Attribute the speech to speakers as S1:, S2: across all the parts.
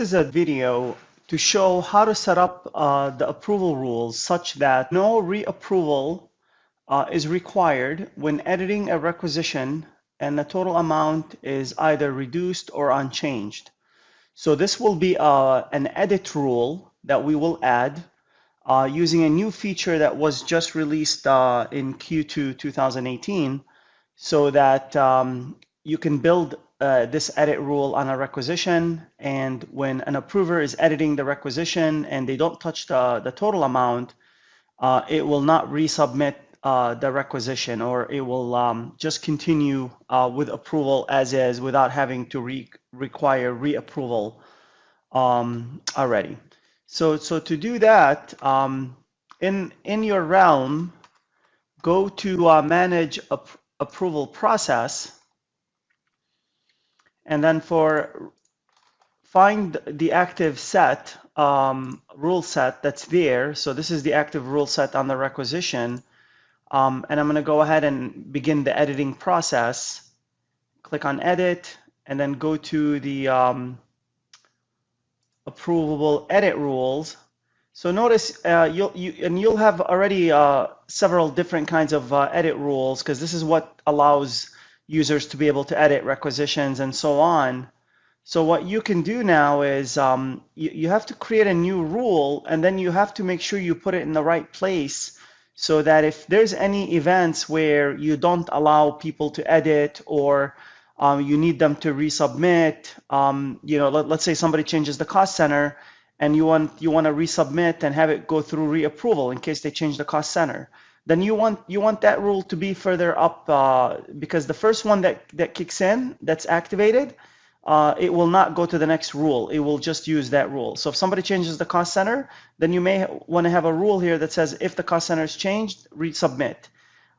S1: is a video to show how to set up the approval rules such that no reapproval is required when editing a requisition and the total amount is either reduced or unchanged. So this will be an edit rule that we will add using a new feature that was just released in Q2 2018, so that you can build this edit rule on a requisition, and when an approver is editing the requisition and they don't touch the total amount, it will not resubmit the requisition, or it will just continue with approval as is without having to require reapproval already. So to do that, in your realm, go to manage approval process, and then find the active set, rule set that's there. So this is the active rule set on the requisition. And I'm going to go ahead and begin the editing process. Click on edit and then go to the approvable edit rules. So notice you'll have already several different kinds of edit rules, because this is what allows users to be able to edit requisitions and so on. So what you can do now is you have to create a new rule, and then you have to make sure you put it in the right place, so that if there's any events where you don't allow people to edit, or you need them to resubmit, let's say somebody changes the cost center and you want to resubmit and have it go through reapproval in case they change the cost center, then you want that rule to be further up, because the first one that kicks in, that's activated, it will not go to the next rule. It will just use that rule. So if somebody changes the cost center, then you may want to have a rule here that says if the cost center is changed, resubmit.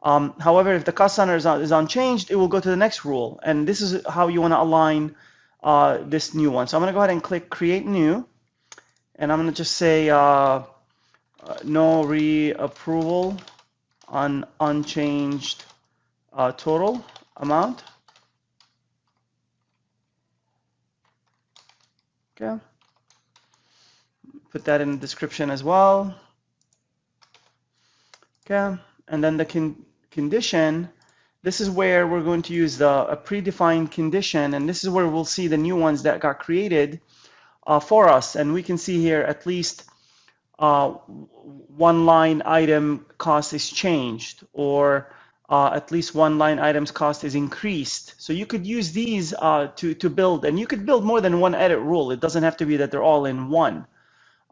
S1: However, if the cost center is unchanged, it will go to the next rule. And this is how you want to align this new one. So I'm going to go ahead and click Create New. And I'm going to just say no reapproval on unchanged total amount. Okay. Put that in the description as well. Okay. And then the condition, this is where we're going to use a predefined condition, and this is where we'll see the new ones that got created for us. And we can see here at least one line item cost is changed, or at least one line item's cost is increased. So you could use these to build, and you could build more than one edit rule. It doesn't have to be that they're all in one.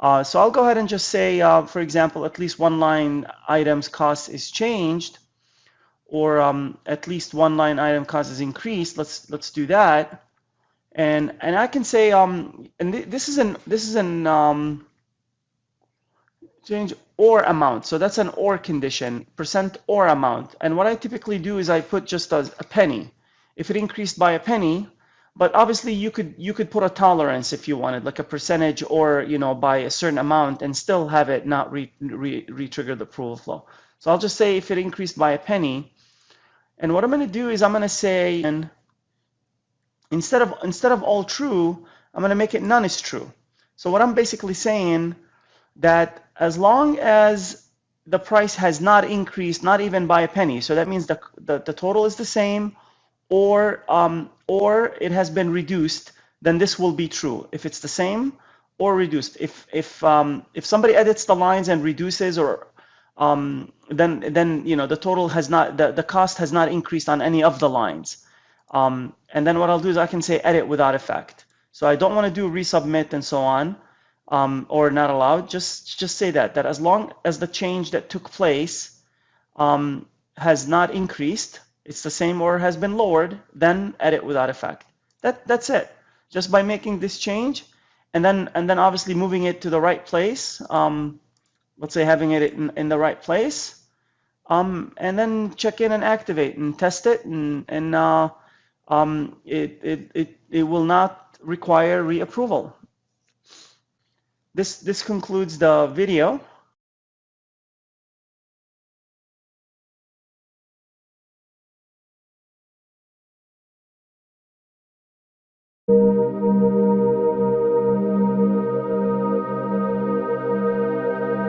S1: So I'll go ahead and just say, for example, at least one line item's cost is changed, or at least one line item cost is increased. Let's do that. And I can say, and this is an change or amount. So that's an or condition, percent or amount. And what I typically do is I put just a penny. If it increased by a penny, but obviously you could put a tolerance if you wanted, like a percentage, or by a certain amount, and still have it not re-trigger the approval flow. So I'll just say if it increased by a penny. And what I'm going to do is I'm going to say, and instead of all true, I'm going to make it none is true. So what I'm basically saying, that as long as the price has not increased, not even by a penny, so that means the total is the same, or it has been reduced, then this will be true. If it's the same or reduced, if somebody edits the lines and reduces, or then the total has not, the cost has not increased on any of the lines. And then what I'll do is I can say edit without effect. So I don't want to do resubmit and so on, or not allowed. Just say that as long as the change that took place has not increased, it's the same or has been lowered, then edit without effect. That's it. Just by making this change, and then obviously moving it to the right place. Let's say having it in the right place, and then check in and activate and test it, and it will not require reapproval. This concludes the video.